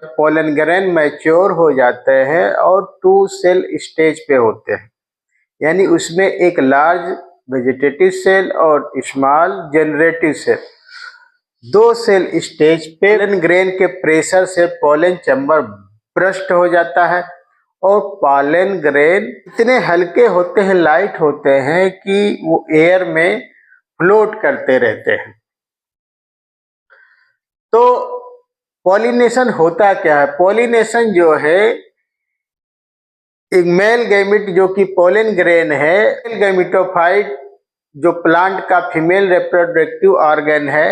Pollen grain mature हो जाते हैं और 2 सेल स्टेज पे होते हैं, यानी उसमें एक लार्ज वेजिटेटिव सेल और small generative cell, 2 cell stage पे पोलन ग्रेन के प्रेशर से पोलन चैम्बर ब्रस्ट हो जाता है और पोलन ग्रेन इतने हल्के होते हैं, लाइट होते हैं कि वो एयर में फ्लोट करते रहते हैं। तो पॉलिनेशन होता क्या है? पॉलिनेशन जो है एक मेल गैमिट जो कि पोलन ग्रेन है, मेल गैमिटोफाइट जो प्लांट का फीमेल रिप्रोडक्टिव ऑर्गन है,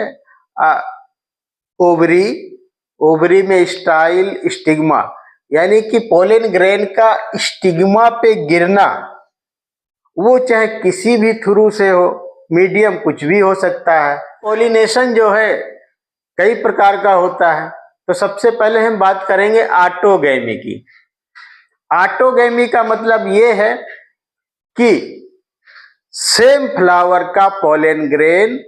ओवरी में स्टाइल स्टिग्मा, यानी कि पोलन ग्रेन का स्टिग्मा पे गिरना, वो चाहे किसी भी थ्रू से हो, मीडियम कुछ भी हो सकता है। पॉलिनेशन जो है कई प्रकार का होता है। तो सबसे पहले हम बात करेंगे ऑटोगैमी की। ऑटोगैमी का मतलब ये है कि सेम फ्लावर का पोलन ग्रेन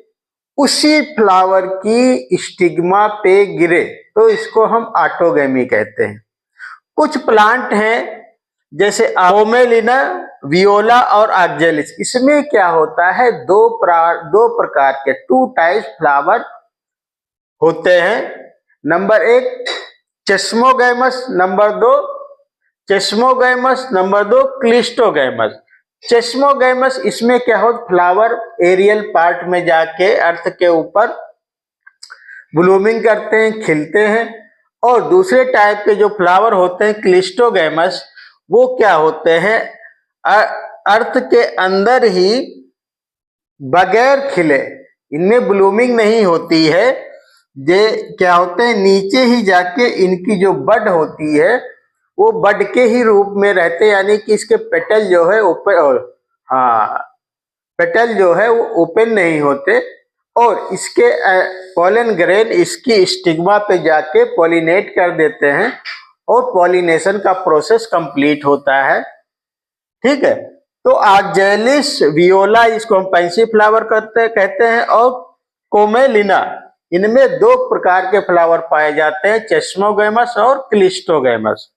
उसी फ्लावर की स्टिग्मा पे गिरे, तो इसको हम ऑटोगैमी कहते हैं। कुछ प्लांट हैं जैसे पोमेलिना, वियोला और ऑक्जेलिस, इसमें क्या होता है, दो प्रकार के 2 टाइप्स फ्लावर होते हैं। Number 1 chasmogamous, number 2 cleistogamous. Chasmogamous इसमें क्या हो, फ्लावर एरियल पार्ट में जाके अर्थ के ऊपर ब्लूमिंग करते हैं, खिलते हैं। और दूसरे टाइप के जो फ्लावर होते हैं क्लिस्टोगैमस, वो क्या होते हैं, अर्थ के अंदर ही बगैर खिले, इनमें ब्लूमिंग नहीं होती है, ये क्या होते हैं नीचे ही जाके इनकी जो बड होती है वो बड के ही रूप में रहते, यानी कि इसके पेटल जो है ओपन, पेटल जो है वो ओपन नहीं होते, और इसके पोलन ग्रेन इसकी स्टिग्मा पे जाके पॉलिनेट कर देते हैं और पॉलिनेशन का प्रोसेस कंप्लीट होता है। ठीक है। तो ऑक्जेलिस, वियोला, इसको हम पैंसी फ्लावर कहते हैं, और कोमेलिना, इनमें 2 प्रकार के फ्लावर पाए जाते हैं, चेस्मोगैमस और क्लिस्टोगैमस।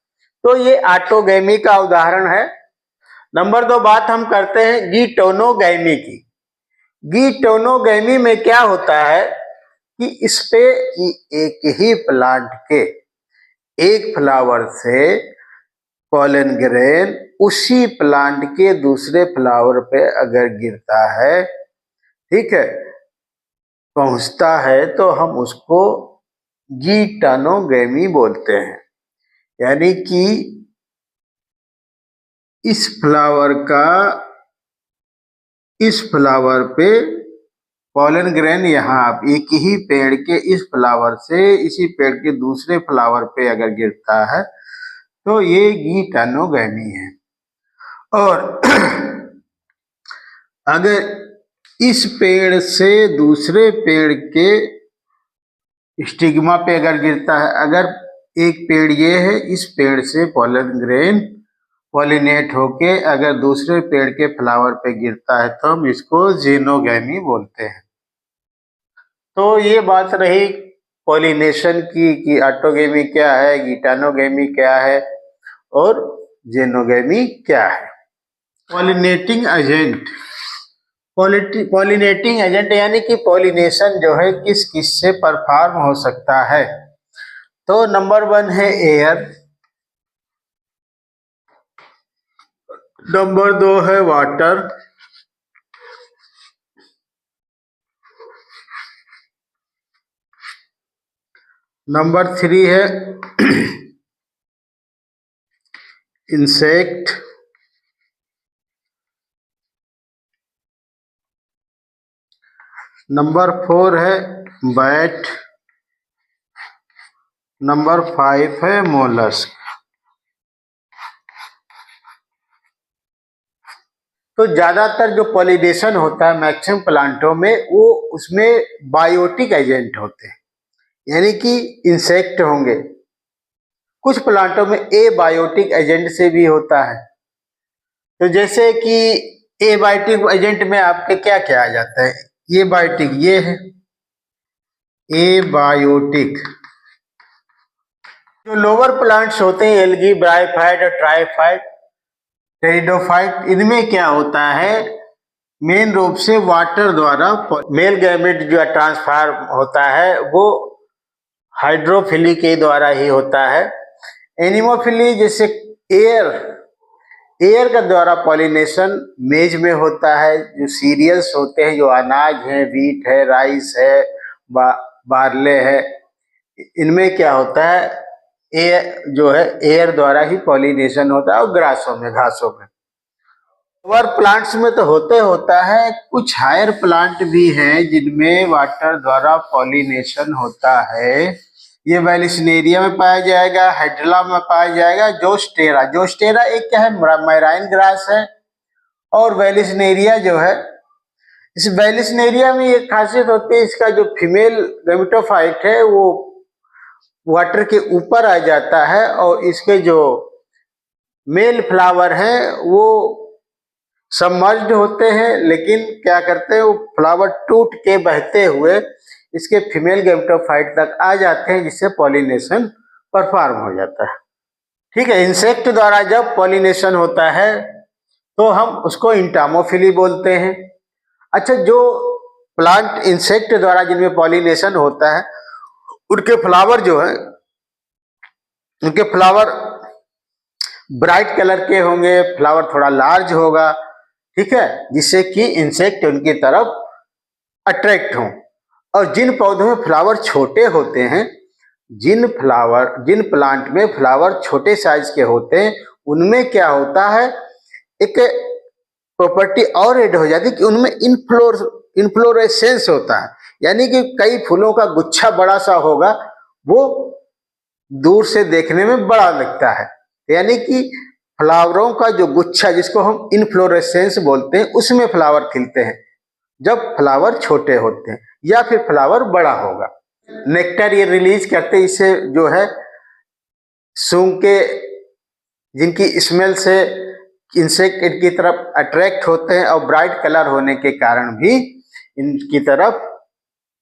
तो ये ऑटोगैमी का उदाहरण है। नंबर 2 बात हम करते हैं गीटोनोगैमी की। गीटोनोगैमी में क्या होता है कि इस पे एक ही प्लांट के एक फ्लावर से पोलन ग्रेन उसी प्लांट के दूसरे फ्लावर पे अगर गिरता है, ठीक है, पहुंचता है, तो हम उसको गीटोनोगैमी बोलते हैं। यानी कि इस फ्लावर पे पोलन ग्रेन यहाँ एक ही पेड़ के इस फ्लावर से इसी पेड़ के दूसरे फ्लावर पे अगर गिरता है तो ये गीटोनोगैमी है। और अगर इस पेड़ से दूसरे पेड़ के स्टिग्मा पे अगर गिरता है, अगर एक पेड़ ये है, इस पेड़ से पोलन ग्रेन पॉलिनेट होके अगर दूसरे पेड़ के फ्लावर पे गिरता है तो हम इसको जीनोगैमी बोलते हैं। तो ये बात रही पॉलिनेशन की कि ऑटोगैमी क्या है, गीटोनोगैमी क्या है और जीनोगैमी क्या है। पॉलिनेटिंग एजेंट, पॉलिनेटिंग एजेंट यानी कि पॉलिनेशन जो है किस किस से परफॉर्म हो सकता है। तो नंबर 1 है एयर, नंबर 2 है वाटर, नंबर 3 है इंसेक्ट, नंबर 4 है बैट, नंबर 5 है मोलस्क। तो ज्यादातर जो पॉलिनेशन होता है मैक्सिमम प्लांटों में, वो उसमें बायोटिक एजेंट होते हैं, यानी कि इंसेक्ट होंगे। कुछ प्लांटों में एबायोटिक एजेंट से भी होता है। तो जैसे कि एबायोटिक एजेंट में आपके क्या क्या आ जाता है, ये बायोटिक, ये है एबायोटिक, जो लोअर प्लांट्स होते हैं एल्गी, ब्रायोफाइट और ट्राइफाइट, टेरिडोफाइट, इनमें क्या होता है, मेन रूप से वाटर द्वारा मेल गैमेट जो ट्रांसफर होता है वो हाइड्रोफिली के द्वारा ही होता है। एनिमोफिली जैसे एयर का द्वारा पॉलिनेशन मेज में होता है। जो सीरियल्स होते हैं, जो अनाज है, व्हीट है, राइस है, बार्ले है, इनमें क्या होता है, एयर जो है एयर द्वारा ही पॉलिनेशन होता है। और ग्रासों में, घासों में, लोअर प्लांट्स में तो होता है। कुछ हायर प्लांट भी हैं जिनमें वाटर द्वारा पॉलिनेशन होता है। ये वेलिस्नेरिया में पाया जाएगा, हाइड्रला में पाया जाएगा, जोस्टेरा एक क्या है, मैराइन ग्रास है। और वेलिस्नेरिया जो है, इस वेलिस्नेरिया में एक खासियत होती है, इसका जो फीमेल गैमेटोफाइट है वो वाटर के ऊपर आ जाता है और इसके जो मेल फ्लावर हैं वो सबमर्ज्ड होते हैं, लेकिन क्या करते हैं, वो फ्लावर टूट के बहते हुए इसके फीमेल गैमेटोफाइट तक आ जाते हैं, जिससे पॉलिनेशन परफॉर्म हो जाता है। ठीक है, इंसेक्ट द्वारा जब पॉलिनेशन होता है तो हम उसको इंटामोफिली बोलते हैं। अच्छा, जो प्लांट इंसेक्ट द्वारा जिनमें पॉलिनेशन होता है उनके फ्लावर जो है, उनके फ्लावर ब्राइट कलर के होंगे, फ्लावर थोड़ा लार्ज होगा, ठीक है, जिससे कि इंसेक्ट उनकी तरफ अट्रैक्ट हों। और जिन पौधों में फ्लावर छोटे होते हैं, जिन प्लांट में फ्लावर छोटे साइज के होते हैं, उनमें क्या होता है, एक प्रॉपर्टी और ऐड हो जाती है कि उनमें इनफ्लोरेसेंस होता है, यानी कि कई फूलों का गुच्छा बड़ा सा होगा, वो दूर से देखने में बड़ा लगता है। यानी कि फ्लावरों का जो गुच्छा, जिसको हम इनफ्लोरेसेंस बोलते हैं, उसमें फ्लावर खिलते हैं जब फ्लावर छोटे होते हैं या फिर फ्लावर बड़ा होगा। नेक्टर ये रिलीज करते, इससे जो है सूंघ के, जिनकी स्मेल से इंसेक्ट इनकी तरफ अट्रैक्ट होते हैं और ब्राइट कलर होने के कारण भी इनकी तरफ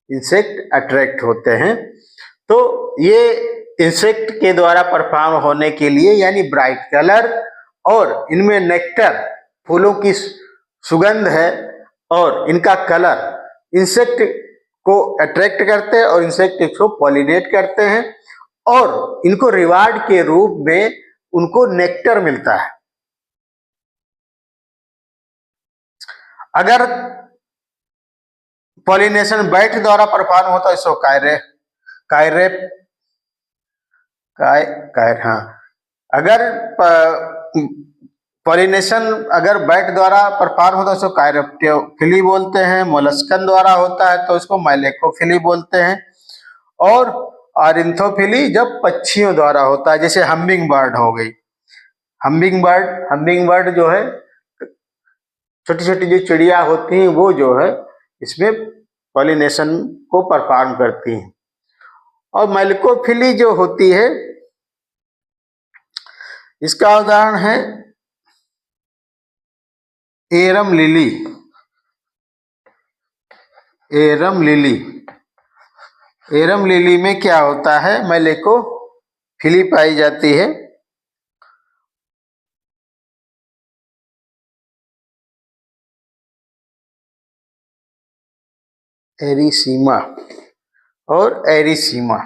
इंसेक्ट अट्रैक्ट होते हैं। तो ये इंसेक्ट के द्वारा परफॉर्म होने के लिए, यानी ब्राइट कलर और इनमें नेक्टर, फूलों की सुगंध है और इनका कलर इंसेक्ट को अट्रैक्ट करते हैं और इंसेक्ट इसको पॉलिनेट करते हैं और इनको रिवार्ड के रूप में उनको नेक्टर मिलता है। अगर पॉलिनेशन बैट द्वारा परफॉर्म होता है इसको अगर पॉलिनेशन अगर बैट द्वारा परफॉर्म होता है इसको कायरोप्टियोफिली बोलते हैं। मोलस्कन द्वारा होता है तो इसको माइलेकोफिली बोलते हैं। और ऑरिन्थोफिली जब पक्षियों द्वारा होता है, जैसे हमिंग बर्ड हो गई। हमिंग बर्ड जो है, छोटी छोटी जो चिड़िया होती हैं वो जो है इसमें पॉलिनेशन को परफॉर्म करती हैं। और माइलेकोफिली जो होती है, इसका उदाहरण है एरम लिली। एरम लिली में क्या होता है, माइलेकोफिली पाई जाती है। एरिसीमा और एरिसीमा,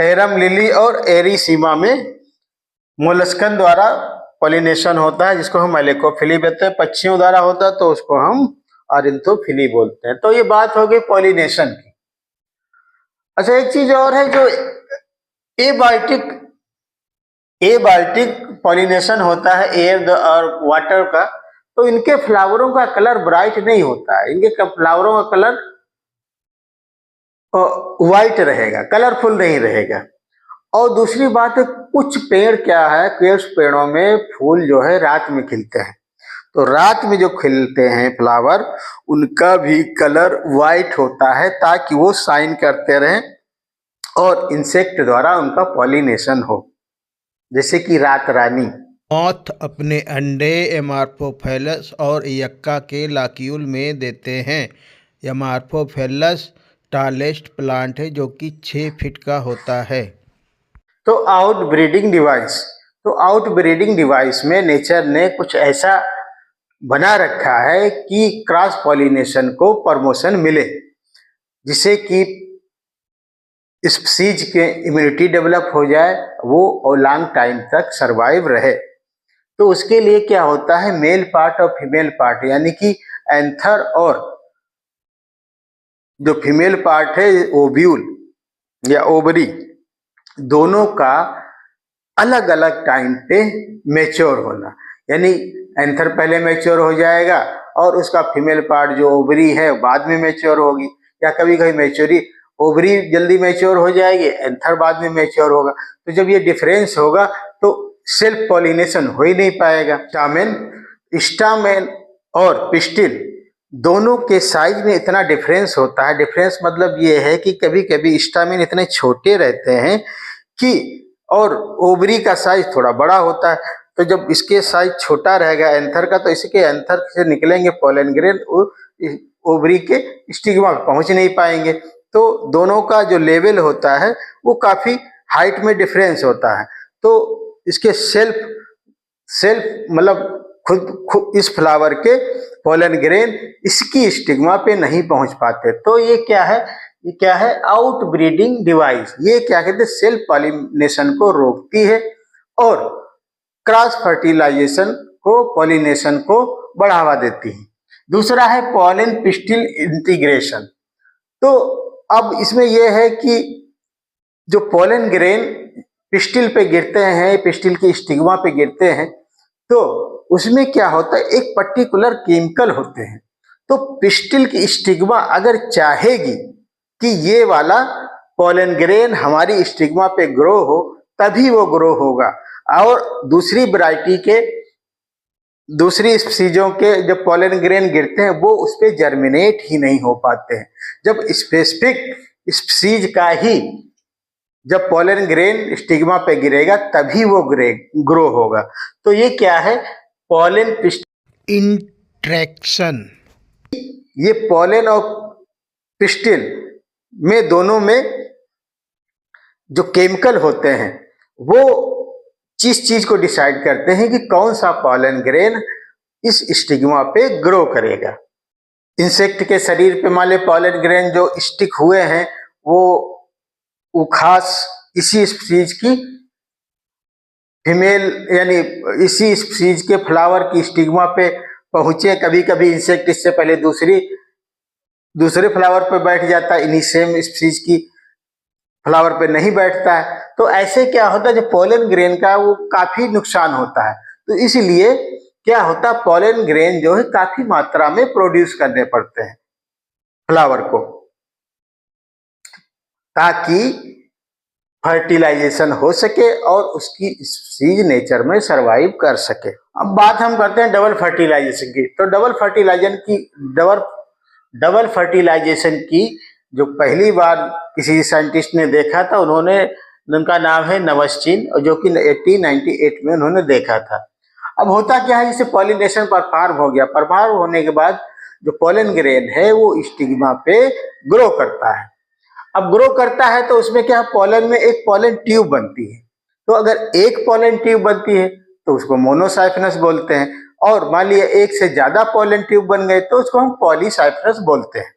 एरम लिली और एरिसीमा में मोलस्कन द्वारा पॉलिनेशन होता है, जिसको हम माइलेकोफिली बोलते हैं। पक्षियों द्वारा होता है तो उसको हम ऑरिन्थोफिली बोलते हैं। तो ये बात हो गई पॉलिनेशन की। अच्छा, एक चीज और है, जो एबायोटिक पॉलिनेशन होता है एयर और वाटर का, तो इनके फ्लावरों का कलर ब्राइट नहीं होता है, इनके फ्लावरों का कलर व्हाइट रहेगा, कलरफुल नहीं रहेगा। और दूसरी बात है, कुछ पेड़ क्या है, कुछ पेड़ों में फूल जो है रात में खिलते हैं, तो रात में जो खिलते हैं फ्लावर, उनका भी कलर व्हाइट होता है ताकि वो शाइन करते रहें और इंसेक्ट द्वारा उनका पॉलिनेशन हो, जैसे कि रात रानी। मॉथ अपने अंडे एमार्फोफेलस और यक्का के लाक्यूल में देते हैं। एमार्फोफेलस टालेस्ट प्लांट है जो कि 6 फीट का होता है। तो आउटब्रीडिंग डिवाइस में नेचर ने कुछ ऐसा बना रखा है कि क्रॉस पॉलिनेशन को प्रमोशन मिले, जिससे कि स्पीसीज के इम्यूनिटी डेवलप हो जाए, वो लॉन्ग टाइम तक सरवाइव रहे। तो उसके लिए क्या होता है, मेल पार्ट और फीमेल पार्ट यानी कि एंथर और जो फीमेल पार्ट है ओव्यूल या ओवरी, दोनों का अलग अलग टाइम पे मैच्योर होना। यानी एंथर पहले मैच्योर हो जाएगा और उसका फीमेल पार्ट जो ओवरी है बाद में मैच्योर होगी, या कभी कभी ओवरी जल्दी मैच्योर हो जाएगी, एंथर बाद में मैच्योर होगा। तो जब ये डिफरेंस होगा तो सेल्फ पॉलिनेशन हो ही नहीं पाएगा। स्टामेन और पिस्टिल दोनों के साइज में इतना डिफरेंस होता है। डिफरेंस मतलब ये है कि कभी कभी स्टामेन इतने छोटे रहते हैं कि और ओवरी का साइज थोड़ा बड़ा होता है। तो जब इसके साइज छोटा रहेगा एंथर का, तो इसके एंथर से निकलेंगे पोलन ग्रेन, ओवरी के स्टिग्मा पहुंच नहीं पाएंगे। तो दोनों का जो लेवल होता है वो काफी हाइट में डिफरेंस होता है। तो इसके सेल्फ मतलब खुद इस फ्लावर के पोलन ग्रेन इसकी स्टिग्मा पे नहीं पहुंच पाते। तो ये क्या है, आउट ब्रीडिंग डिवाइस। ये क्या कहते हैं, सेल्फ पॉलिनेशन को रोकती है और क्रॉस फर्टिलाइजेशन को, पॉलिनेशन को बढ़ावा देती है। दूसरा है पॉलन पिस्टिल इंटीग्रेशन। तो अब इसमें यह है कि जो पोलन ग्रेन पिस्टिल पे गिरते हैं, पिस्टिल की स्टिग्मा पे गिरते हैं, तो उसमें क्या होता है, एक पर्टिकुलर केमिकल होते हैं। तो पिस्टिल की स्टिग्मा अगर चाहेगी कि ये वाला पोलन ग्रेन हमारी स्टिग्मा पे ग्रो हो, तभी वो ग्रो होगा। और दूसरी स्पीसीजों के जब पोलन ग्रेन गिरते हैं वो उस पर जर्मिनेट ही नहीं हो पाते हैं। जब स्पेसिफिक स्पीसीज का ही जब पोलन ग्रेन स्टिग्मा पे गिरेगा तभी वो ग्रो होगा। तो ये क्या है, पोलन इंट्रैक्शन। ये पोलन और पिस्टिल में दोनों में जो केमिकल होते हैं वो जिस चीज को डिसाइड करते हैं कि कौन सा पोलन ग्रेन इस स्टिग्मा पे ग्रो करेगा। इंसेक्ट के शरीर पे मान ले पोलन ग्रेन जो स्टिक हुए हैं वो खास इसी स्पीसीज की फीमेल यानी इसी स्पीसीज के फ्लावर की स्टिग्मा पे पहुंचे। कभी कभी इंसेक्ट इससे पहले दूसरे फ्लावर पे बैठ जाता है, इन्हीं सेम स्पीसीज की फ्लावर पे नहीं बैठता है। तो ऐसे क्या होता है, जो पोलन ग्रेन का वो काफी नुकसान होता है। तो इसलिए क्या होता है, पोलन ग्रेन जो है काफी मात्रा में प्रोड्यूस करने पड़ते हैं फ्लावर को, ताकि फर्टिलाइजेशन हो सके और उसकी स्पीसीज नेचर में सरवाइव कर सके। अब बात हम करते हैं डबल फर्टिलाइजेशन की। तो डबल फर्टिलाइजेशन की जो पहली बार किसी साइंटिस्ट ने देखा था, उनका नाम है नमस्चिन, जो कि 1898 में उन्होंने देखा था। अब होता क्या है, इसे पॉलिनेशन परफॉर्म हो गया। परफॉर्म होने के बाद जो पोलन ग्रेन है वो स्टिग्मा पे ग्रो करता है। अब ग्रो करता है तो उसमें क्या, पोलन में एक पोलन ट्यूब बनती है। तो अगर एक पोलन ट्यूब बनती है तो उसको मोनोसाइफिनस बोलते हैं, और मान लिया एक से ज्यादा पोलन ट्यूब बन गए तो उसको हम पॉलीसाइफिनस बोलते हैं।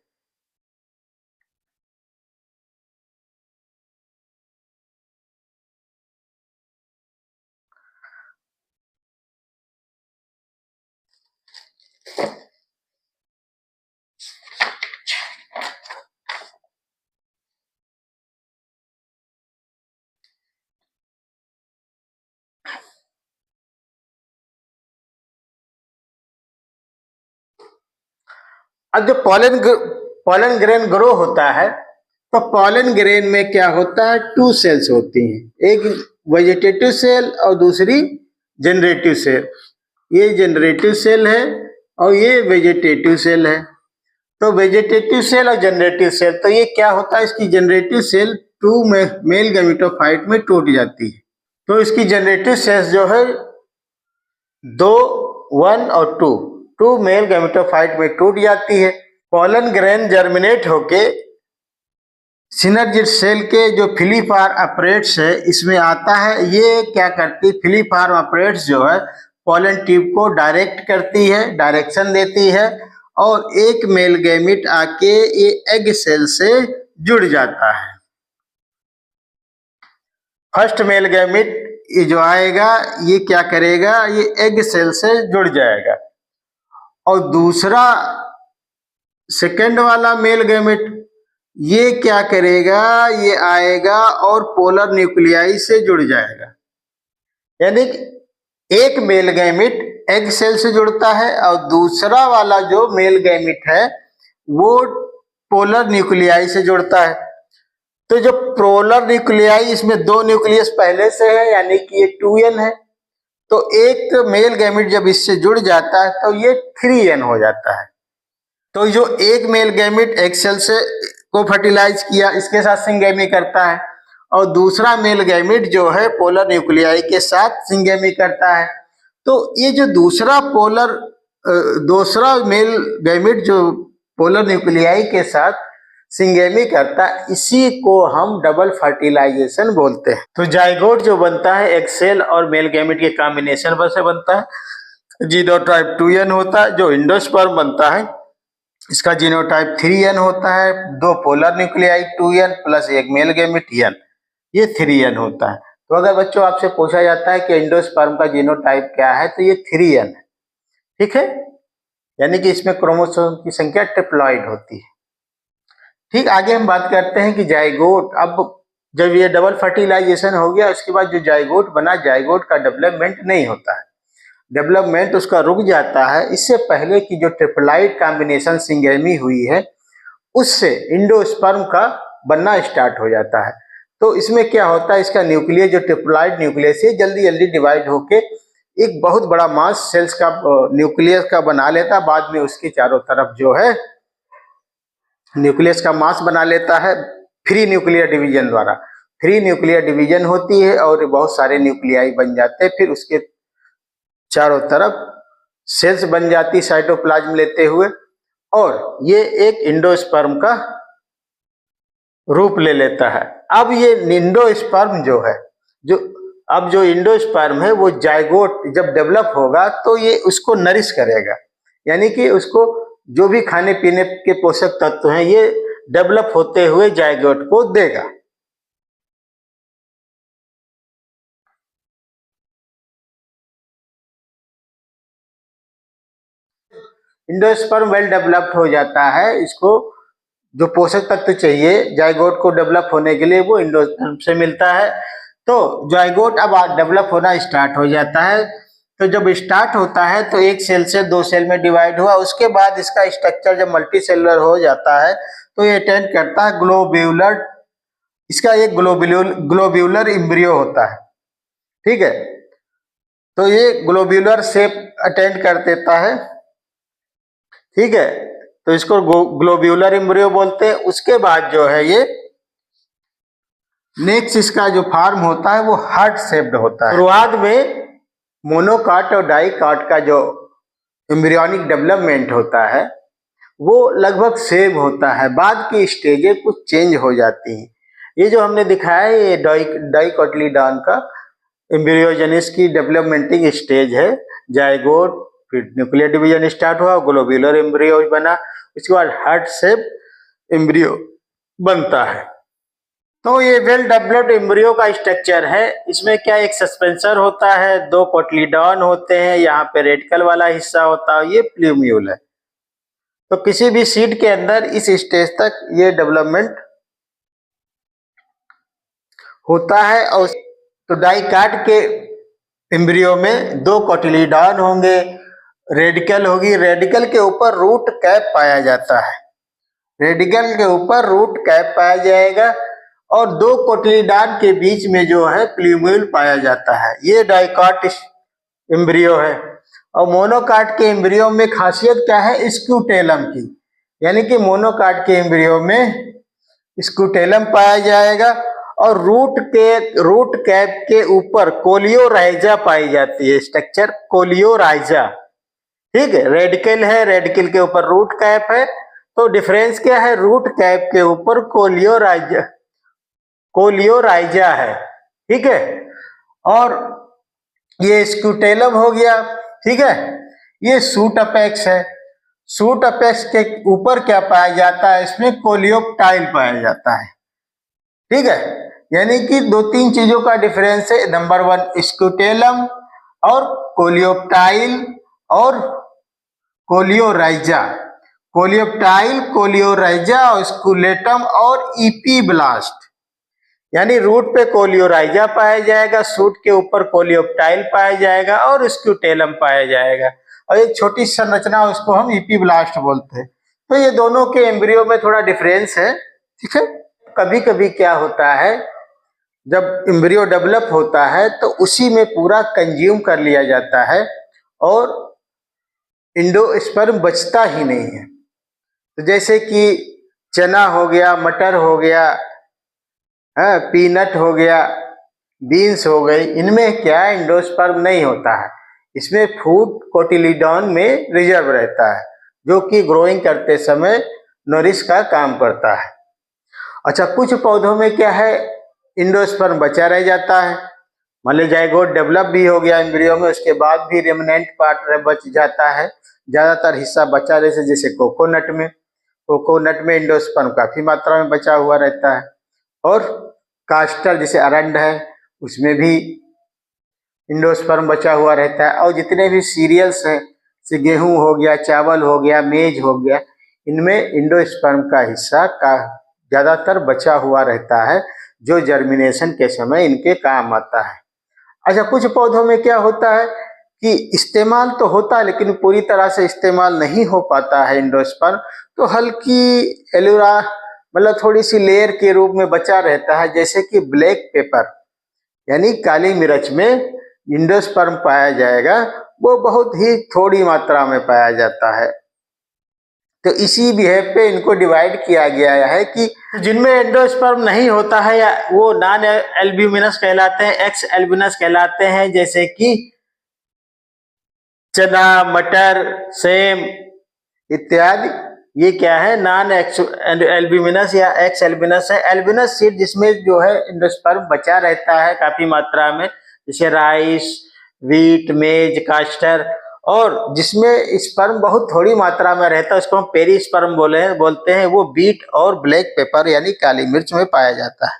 अब जब पोलन ग्रेन ग्रो होता है तो पोलन ग्रेन में क्या होता है, 2 सेल्स होती हैं, एक वेजिटेटिव सेल और दूसरी जनरेटिव सेल। ये जनरेटिव सेल है और ये वेजिटेटिव सेल है। तो वेजिटेटिव सेल और जनरेटिव सेल, तो ये क्या होता है, इसकी जनरेटिव सेल 2 मेल गैमेटोफाइट में टूट जाती है। तो इसकी जनरेटिव सेल्स जो है दो 1 और 2 मेल गैमेटोफाइट में टूट जाती है। पॉलन ग्रेन जर्मिनेट होके सिनर्जिड सेल के जो फिलीफार अपरेट्स है इसमें आता है। ये क्या करती है, फिलीफार अपरेट्स जो है पॉलन ट्यूब को डायरेक्ट करती है, डायरेक्शन देती है और एक मेल गैमेट आके ये एग सेल से जुड़ जाता है। फर्स्ट मेल गैमेट ये जो आएगा ये क्या करेगा, ये एग सेल से जुड़ जाएगा और दूसरा सेकेंड वाला मेल गैमेट ये क्या करेगा, ये आएगा और पोलर न्यूक्लियाई से जुड़ जाएगा। यानी एक मेल गैमेट एग सेल से जुड़ता है और दूसरा वाला जो मेल गैमेट है वो पोलर न्यूक्लियाई से जुड़ता है। तो जो पोलर न्यूक्लियाई इसमें दो न्यूक्लियस पहले से है यानी कि ये 2n है, तो एक मेल गैमेट जब इससे जुड़ जाता है तो ये 3n हो जाता है। तो जो एक मेल गैमेट एग सेल से को फर्टिलाइज किया इसके साथ सिंगेमी करता है और दूसरा मेल गैमेट जो है पोलर न्यूक्लियाई के साथ सिंगेमी करता है। तो ये जो दूसरा मेल गैमेट जो पोलर न्यूक्लियाई के साथ सिंगेमी करता है इसी को हम डबल फर्टिलाइजेशन बोलते हैं। तो जाइगोट जो बनता है एग सेल और मेल गैमेट के कॉम्बिनेशन पर से बनता है। जीनोटाइप 2n होता है। जो एंडोस्पर्म बनता है इसका जीनोटाइप 3n होता है। दो पोलर न्यूक्लियाई 2n प्लस एक मेल गैमेट n, ये 3n होता है। तो अगर बच्चों आपसे पूछा जाता है कि एंडोस्पर्म का जीनोटाइप क्या है तो ये 3n है, ठीक है। यानी कि इसमें क्रोमोसोम की संख्या ट्रिप्लॉइड होती है। ठीक, आगे हम बात करते हैं कि जाइगोट, अब जब ये डबल फर्टिलाइजेशन हो गया उसके बाद जो जाइगोट बना, जाइगोट का डेवलपमेंट नहीं होता है, डेवलपमेंट उसका रुक जाता है। इससे पहले की जो ट्रिप्लॉइड कॉम्बिनेशन सिंगेमी हुई है उससे इंडोस्पर्म का बनना स्टार्ट हो जाता है। तो इसमें क्या होता है, इसका न्यूक्लियस जो ट्रिप्लॉइड न्यूक्लियस है जल्दी जल्दी डिवाइड होके एक बहुत बड़ा मास सेल्स का न्यूक्लियस का बना लेता है। बाद में उसके चारों तरफ जो है न्यूक्लियस का मास बना लेता है फ्री न्यूक्लियर डिवीजन द्वारा। फ्री न्यूक्लियर डिवीजन होती है और बहुत सारे न्यूक्लियाई बन जाते हैं, फिर उसके चारों तरफ सेल्स बन जाती साइटोप्लाज्म लेते हुए और ये एक इंडोस्पर्म का रूप ले लेता है। अब ये इंडोस्पर्म जो है, जो इंडोस्पर्म है वो जाइगोट जब डेवलप होगा तो ये उसको नरिश करेगा, यानी कि उसको जो भी खाने पीने के पोषक तत्व हैं ये डेवलप होते हुए जाइगोट को देगा। इंडोस्पर्म वेल डेवलप्ड हो जाता है, इसको जो पोषक तत्व चाहिए जाइगोट को डेवलप होने के लिए वो इंडोस्पर्म से मिलता है। तो जाइगोट अब डेवलप होना स्टार्ट हो जाता है। तो जब स्टार्ट होता है तो एक सेल से दो सेल में डिवाइड हुआ, उसके बाद इसका स्ट्रक्चर जब मल्टी सेलुलर हो जाता है तो ये अटेंड करता है ग्लोब्यूलर, इसका एक ग्लोब्यूलर एम्ब्रियो होता है, ठीक है। तो ये ग्लोब्यूलर शेप अटेंड कर देता है, ठीक है। तो इसको ग्लोब्यूलर एम्ब्रियो बोलते हैं। उसके बाद जो है ये नेक्स्ट इसका जो फॉर्म होता है वो हार्ट शेप्ड होता है। शुरुआत में मोनोकाट और डाइकाट का जो एम्ब्रियोनिक डेवलपमेंट होता है वो लगभग सेम होता है, बाद की स्टेजें कुछ चेंज हो जाती हैं। ये जो हमने दिखाया है ये डाइकोटिलीडॉन का एम्ब्रियोजेनिस की डेवलपमेंटिंग स्टेज है। जाइगोट, फिर न्यूक्लियर डिवीजन स्टार्ट हुआ, ग्लोब्यूलर एम्ब्रियो बना, उसके बाद हार्ट शेप एम्ब्रियो बनता है। तो ये वेल डेवलप्ड एम्ब्रियो का स्ट्रक्चर है। इसमें क्या एक सस्पेंसर होता है, दो कोटलीडॉन होते हैं, यहाँ पे रेडिकल वाला हिस्सा होता है, ये प्लूम्यूल है। तो किसी भी सीड के अंदर इस स्टेज तक ये डेवलपमेंट होता है। और तो डाइकाट के एम्ब्रियो में दो कोटिलीडॉन होंगे, रेडिकल होगी, रेडिकल के ऊपर रूट कैप पाया जाता है, रेडिकल के ऊपर रूट कैप पाया जाएगा और दो कोटिलीडॉन के बीच में जो है प्लूम्यूल पाया जाता है। ये डाइकाट एम्ब्रियो है। और मोनोकाट के एम्ब्रियो में खासियत क्या है, स्क्यूटेलम की, यानी कि मोनोकाट के एम्ब्रियो में स्क्यूटेलम पाया जाएगा और रूट कैप के ऊपर कोलियोराइजा पाई जाती है, स्ट्रक्चर कोलियोराइजा। ठीक है, रेडिकल है, रेडिकल के ऊपर रूट कैप है, तो डिफरेंस क्या है, रूट कैप के ऊपर कोलियोराइजा है। ठीक है, और ये स्क्यूटेलम हो गया। ठीक है, ये सूट अपेक्स है। सूट अपेक्स के ऊपर क्या पाया जाता है, इसमें कोलियोप्टाइल पाया जाता है। ठीक है, यानी कि 2-3 चीजों का डिफरेंस है। नंबर 1 स्क्यूटेलम और कोलियोप्टाइल और कोलियोराइजा। कोलियोप्टाइल, कोलियोराइजा और स्कूलेटम और इपीब्लास्ट, यानी रूट पे कोलियोराइजा पाया जाएगा, सूट के ऊपर कोलियोप्टाइल पाया जाएगा और स्क्यूटेलम पाया जाएगा, और एक छोटी संरचना उसको हम इपीब्लास्ट बोलते हैं। तो ये दोनों के एम्ब्रियो में थोड़ा डिफरेंस है। ठीक है, कभी कभी क्या होता है, जब एम्ब्रियो डेवलप होता है तो उसी में पूरा कंज्यूम कर लिया जाता है और इंडोस्पर्म बचता ही नहीं है। तो जैसे कि चना हो गया, मटर हो गया, पीनट हो गया, बीन्स हो गई, इनमें क्या इंडोस्पर्म नहीं होता है। इसमें फूड कोटिलीडॉन में रिजर्व रहता है, जो कि ग्रोइंग करते समय नोरिश का काम करता है। अच्छा, कुछ पौधों में क्या है, इंडोस्पर्म बचा रह जाता है। मान लीजिए जाइगोट डेवलप भी हो गया एम्ब्रियो में, उसके बाद भी रेमनेंट पार्ट बच जाता है, ज्यादातर हिस्सा बचा रहता है। जैसे कोकोनट में इंडोस्पर्म काफी मात्रा में बचा हुआ रहता है, और कास्टर जैसे अरंड है उसमें भी इंडोस्पर्म बचा हुआ रहता है। और जितने भी सीरियल्स हैं, जैसे गेहूं हो गया, चावल हो गया, मेज हो गया, इनमें इंडोस्पर्म का हिस्सा का ज्यादातर बचा हुआ रहता है, जो जर्मिनेशन के समय इनके काम आता है। अच्छा, कुछ पौधों में क्या होता है कि इस्तेमाल तो होता है लेकिन पूरी तरह से इस्तेमाल नहीं हो पाता है इंडोस्पर्म, तो हल्की एलुरा मतलब थोड़ी सी लेयर के रूप में बचा रहता है। जैसे कि ब्लैक पेपर यानी काली मिर्च में इंडोस्पर्म पाया जाएगा, वो बहुत ही थोड़ी मात्रा में पाया जाता है। तो इसी बिहेव पे इनको डिवाइड किया गया है कि जिनमें एंडोस्पर्म नहीं होता है या वो नॉन एल्ब्यूमिनस कहलाते हैं, एक्स एल्ब्यूमिनस कहलाते हैं। जैसे कि चना, मटर, सेम इत्यादि, ये क्या है, नॉन एल्ब्यूमिनस या एक्स एल्ब्यूमिनस है। एल्ब्यूमिनस सीड जिसमें जो है एंडोस्पर्म बचा रहता है काफी मात्रा में, जैसे राइस, व्हीट, मेज, कास्टर, और जिसमें स्पर्म बहुत थोड़ी मात्रा में रहता है उसको हम पेरिस्पर्म बोलते हैं। वो बीट और ब्लैक पेपर यानी काली मिर्च में पाया जाता है।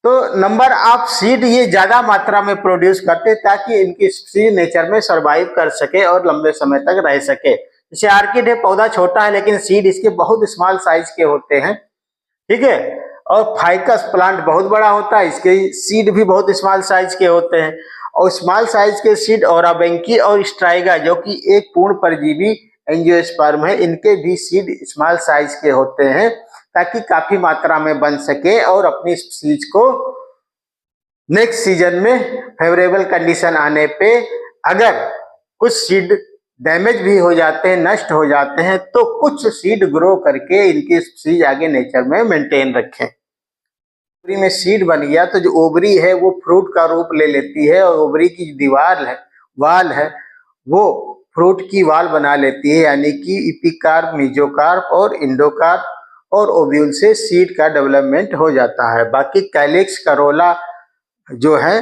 तो नंबर ऑफ सीड ये ज्यादा मात्रा में प्रोड्यूस करते ताकि इनकी सीड नेचर में सर्वाइव कर सके और लंबे समय तक रह सके। जैसे आर्किड है, पौधा छोटा है लेकिन सीड इसके बहुत स्मॉल साइज के होते हैं। ठीक है, और फाइकस प्लांट बहुत बड़ा होता है, इसके सीड भी बहुत स्मॉल साइज के होते हैं। और स्मॉल साइज के सीड औराबैंकी और स्ट्राइगा, जो कि एक पूर्ण परजीवी एंजियोस्पर्म है, इनके भी सीड स्मॉल साइज के होते हैं ताकि काफी मात्रा में बन सके और अपनी सीज को नेक्स्ट सीजन में फेवरेबल कंडीशन आने पे अगर कुछ सीड डैमेज भी हो जाते हैं, नष्ट हो जाते हैं, तो कुछ सीड ग्रो करके इनकी सीज आगे नेचर में मेंटेन रखें। ओवरी में सीड बन गया तो जो ओवरी है वो फ्रूट का रूप ले लेती है, और ओवरी की जो दीवार है, वाल है, वो फ्रूट की वाल बना लेती है, यानी कि इपिकार्प, मेसोकार्प और इंडोकार्प, और ओव्यूल से सीड का डेवलपमेंट हो जाता है। बाकी कैलिक्स, करोला जो है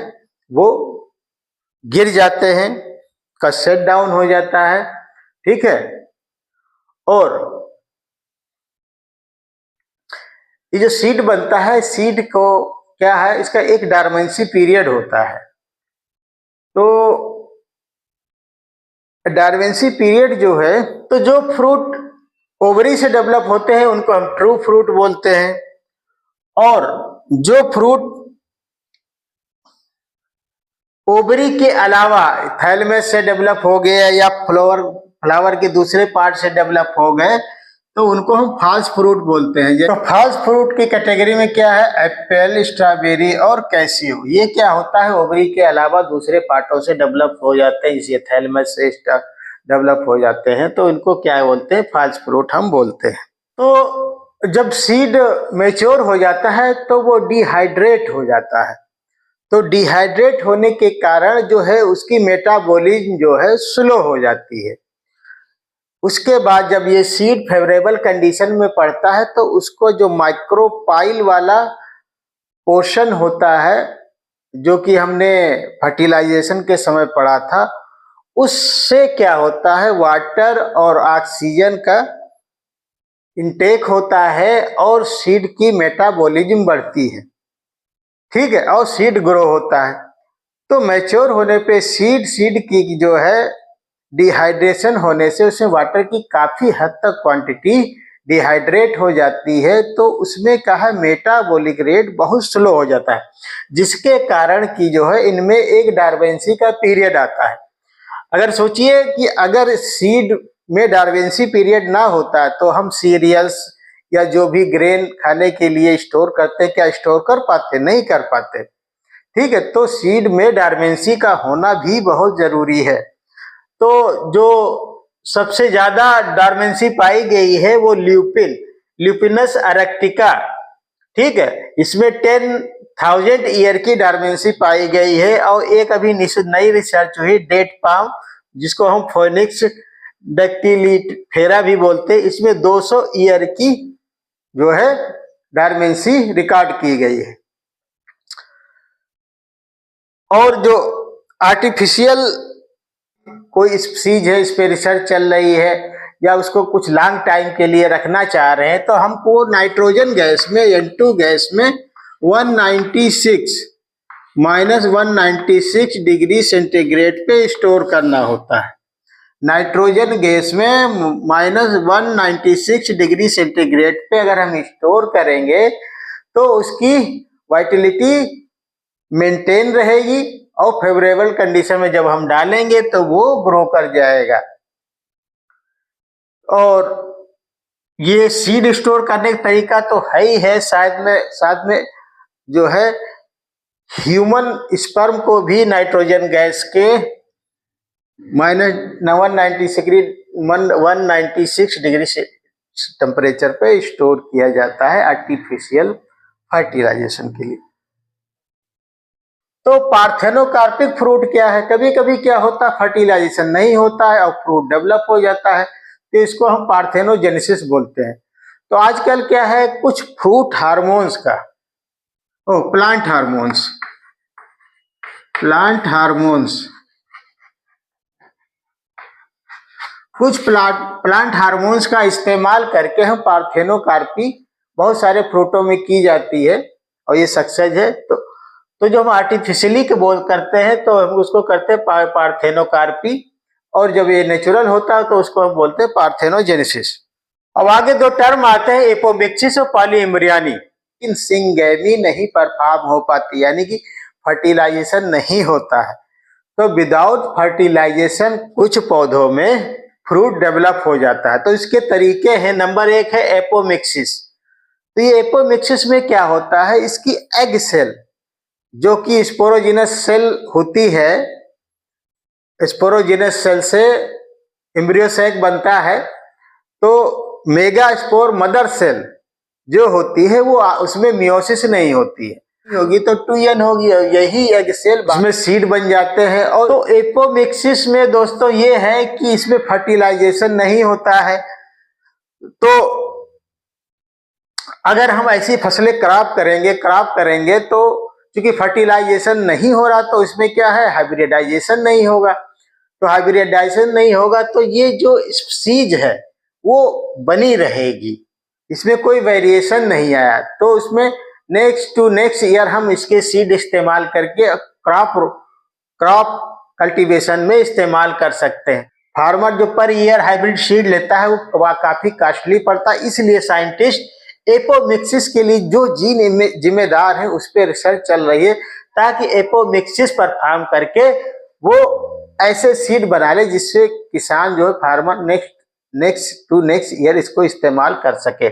वो गिर जाते हैं, का सेट डाउन हो जाता है। ठीक है, और ये जो सीड बनता है, सीड को क्या है, इसका एक डॉर्मेंसी पीरियड होता है। तो डॉर्मेंसी पीरियड जो है, तो जो फ्रूट ओवरी से डेवलप होते हैं उनको हम ट्रू फ्रूट बोलते हैं, और जो फ्रूट ओवरी के अलावा थैलेमस से डेवलप हो गए या फ्लावर के दूसरे पार्ट से डेवलप हो गए, तो उनको हम फॉल्स फ्रूट बोलते हैं। तो फॉल्स फ्रूट की कैटेगरी में क्या है, एप्पल, स्ट्रॉबेरी और कैसियो, ये क्या होता है, ओवरी के अलावा दूसरे पार्टों से डेवलप हो जाते हैं, जैसे थैलेमस से डेवलप हो जाते हैं, तो इनको क्या बोलते हैं, फॉल्स फ्रूट हम बोलते हैं। तो जब सीड मैच्योर हो जाता है तो वो डिहाइड्रेट हो जाता है। तो डिहाइड्रेट होने के कारण जो है उसकी मेटाबॉलिज्म जो है स्लो हो जाती है। उसके बाद जब ये सीड फेवरेबल कंडीशन में पड़ता है तो उसको जो माइक्रोपाइल वाला पोर्शन होता है, जो कि हमने फर्टिलाइजेशन के समय पढ़ा था, उससे क्या होता है, वाटर और ऑक्सीजन का इनटेक होता है और सीड की मेटाबॉलिज्म बढ़ती है। ठीक है, और सीड ग्रो होता है। तो मैच्योर होने पे सीड की जो है डिहाइड्रेशन होने से उसमें वाटर की काफी हद तक क्वांटिटी डिहाइड्रेट हो जाती है, तो उसमें क्या है, मेटाबॉलिक रेट बहुत स्लो हो जाता है, जिसके कारण कि जो है इनमें एक डार्वेंसी का पीरियड आता है। अगर सोचिए कि अगर सीड में डार्वेंसी पीरियड ना होता तो हम सीरियल्स या जो भी ग्रेन खाने के लिए स्टोर करते, क्या स्टोर कर पाते? नहीं कर पाते। ठीक है, तो सीड में डार्वेंसी का होना भी बहुत जरूरी है। तो जो सबसे ज्यादा डॉर्मेंसी पाई गई है वो ल्यूपिनस अरेक्टिका। ठीक है, इसमें 10,000 ईयर की डॉर्मेंसी पाई गई है। और एक अभी नई रिसर्च हुई डेट पाम, जिसको हम फोनिक्स डैक्टिलिफेरा भी बोलते हैं, इसमें 200 ईयर की जो है डॉर्मेंसी रिकॉर्ड की गई है। और जो आर्टिफिशियल कोई स्पीसीज है, इस पे रिसर्च चल रही है या उसको कुछ लॉन्ग टाइम के लिए रखना चाह रहे हैं, तो हमको नाइट्रोजन गैस में, N2 गैस में 196 -196 डिग्री सेंटीग्रेड पे स्टोर करना होता है। नाइट्रोजन गैस में -196 डिग्री सेंटीग्रेड पे अगर हम स्टोर करेंगे तो उसकी वाइटलिटी मेंटेन रहेगी और फेवरेबल कंडीशन में जब हम डालेंगे तो वो ग्रो कर जाएगा। और ये सीड स्टोर करने का तरीका तो है ही है, साथ में जो है ह्यूमन स्पर्म को भी नाइट्रोजन गैस के -196 डिग्री से टेम्परेचर पे स्टोर किया जाता है आर्टिफिशियल फर्टिलाइजेशन के लिए। तो पार्थेनोकार्पिक फ्रूट क्या है? कभी कभी क्या होता है, फर्टिलाइजेशन नहीं होता है और फ्रूट डेवलप हो जाता है, तो इसको हम पार्थेनोजेनेसिस बोलते हैं। तो आजकल क्या है, कुछ फ्रूट हार्मोन्स का, प्लांट हार्मोन्स, कुछ प्लांट हार्मोन्स का इस्तेमाल करके हम पार्थेनोकार्पी बहुत सारे फ्रूटों में की जाती है और ये सक्सेस है। तो जो हम आर्टिफिशियली के बोल करते हैं तो हम उसको करते हैं पार्थेनोकार्पी, और जब ये नेचुरल होता है तो उसको हम बोलते हैं पार्थेनोजेनेसिस। अब आगे दो टर्म आते हैं, एपोमिक्सिस और पॉलीइम्ब्रियोनी। इन सिंगेमी नहीं परफॉर्म हो पाती, यानी कि फर्टिलाइजेशन नहीं होता है। तो विदाउट फर्टिलाइजेशन कुछ पौधों में फ्रूट डेवलप हो जाता है। तो इसके तरीके हैं, नंबर 1 है एपोमिक्सिस। तो ये एपोमिक्सिस में क्या होता है, इसकी एग सेल जो कि स्पोरोजिनस सेल होती है, स्पोरोजिनस सेल से एम्ब्रियो सैक बनता है, तो मेगा स्पोर मदर सेल जो होती है वो उसमें मियोसिस नहीं होती है, होगी तो 2n होगी, यही एग सेल इसमें सीड बन जाते हैं। और तो एपोमिक्सिस में दोस्तों ये है कि इसमें फर्टिलाइजेशन नहीं होता है। तो अगर हम ऐसी फसलें क्रॉप करेंगे तो क्योंकि फर्टिलाइजेशन नहीं हो रहा तो इसमें क्या है, हाइब्रिडाइजेशन नहीं होगा। तो हाइब्रिडाइजेशन नहीं होगा तो ये जो स्पीसीज है वो बनी रहेगी, इसमें कोई वेरिएशन नहीं आया। तो उसमें नेक्स्ट टू नेक्स्ट ईयर हम इसके सीड इस्तेमाल करके क्रॉप कल्टीवेशन में इस्तेमाल कर सकते हैं। फार्मर जो पर ईयर हाइब्रिड सीड लेता है वो काफी कॉस्टली पड़ता है, इसलिए साइंटिस्ट एपोमिक्सिस के लिए जो जीन जिम्मेदार है उस पर रिसर्च चल रही है, ताकि एपोमिक्सिस परफॉर्म करके वो ऐसे सीड बना ले जिससे किसान जो है, फार्मर नेक्स्ट ईयर इसको इस्तेमाल कर सके।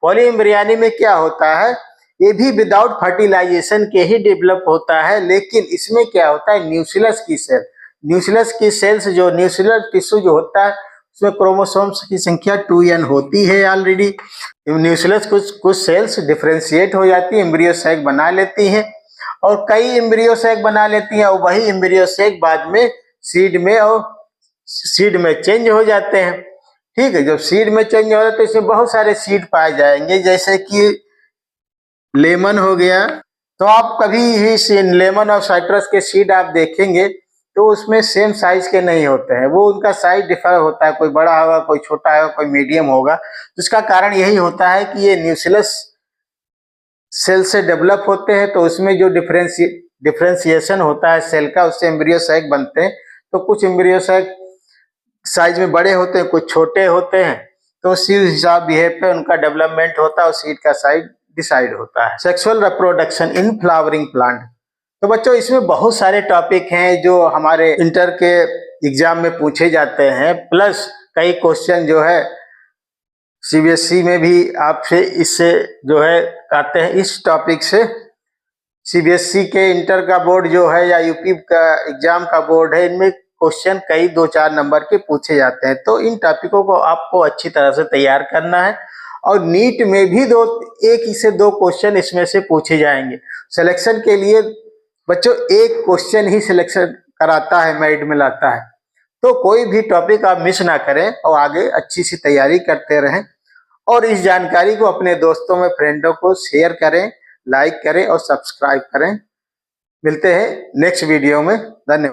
पॉलीइम्ब्रियोनी में क्या होता है, ये भी विदाउट फर्टिलाइजेशन के ही डेवलप होता है, लेकिन इसमें क्या होता है, न्यूक्लियस की सेल्स जो न्यूक्लियर टिश्यू जो होता है उसमें क्रोमोसोम्स की संख्या 2n होती है ऑलरेडी। न्यूक्लियस कुछ सेल्स डिफरेंशिएट हो जाती है, एम्ब्रियो सैक बना लेती हैं और कई एम्ब्रियो सैक बना लेती हैं और वही एम्ब्रियो सैक बाद में सीड में चेंज हो जाते हैं। ठीक है, जब सीड में चेंज हो जाते हैं तो इसमें बहुत सारे सीड पाए जाएंगे, जैसे कि लेमन हो गया। तो आप कभी ही लेमन और साइट्रस के सीड आप देखेंगे तो उसमें सेम साइज के नहीं होते हैं, वो उनका साइज डिफर होता है, कोई बड़ा होगा, कोई छोटा होगा, कोई मीडियम होगा। जिसका कारण यही होता है कि ये न्यूक्लियस सेल से डेवलप होते हैं, तो उसमें जो डिफरेंशिएशन होता है सेल का, उससे एम्ब्रियो सैक बनते हैं। तो कुछ एम्ब्रियो सैक साइज में बड़े होते हैं, कुछ छोटे होते हैं, तो उसी हिसाब बिहेव पे उनका डेवलपमेंट होता है और सीड का साइज डिसाइड होता है। Sexual reproduction in flowering plant. तो बच्चों इसमें बहुत सारे टॉपिक हैं जो हमारे इंटर के एग्जाम में पूछे जाते हैं, प्लस कई क्वेश्चन जो है सीबीएसई में भी आपसे इससे जो है आते हैं इस टॉपिक से। सीबीएसई के इंटर का बोर्ड जो है या यूपी का एग्जाम का बोर्ड है, इनमें क्वेश्चन कई 2-4 नंबर के पूछे जाते हैं। तो इन टॉपिकों को आपको अच्छी तरह से तैयार करना है और नीट में भी एक से दो क्वेश्चन इसमें से पूछे जाएंगे। सिलेक्शन के लिए बच्चों एक क्वेश्चन ही सिलेक्शन कराता है, मेरिट में लाता है। तो कोई भी टॉपिक आप मिस ना करें और आगे अच्छी सी तैयारी करते रहें और इस जानकारी को अपने दोस्तों में, फ्रेंडों को शेयर करें, लाइक करें और सब्सक्राइब करें। मिलते हैं नेक्स्ट वीडियो में। धन्यवाद।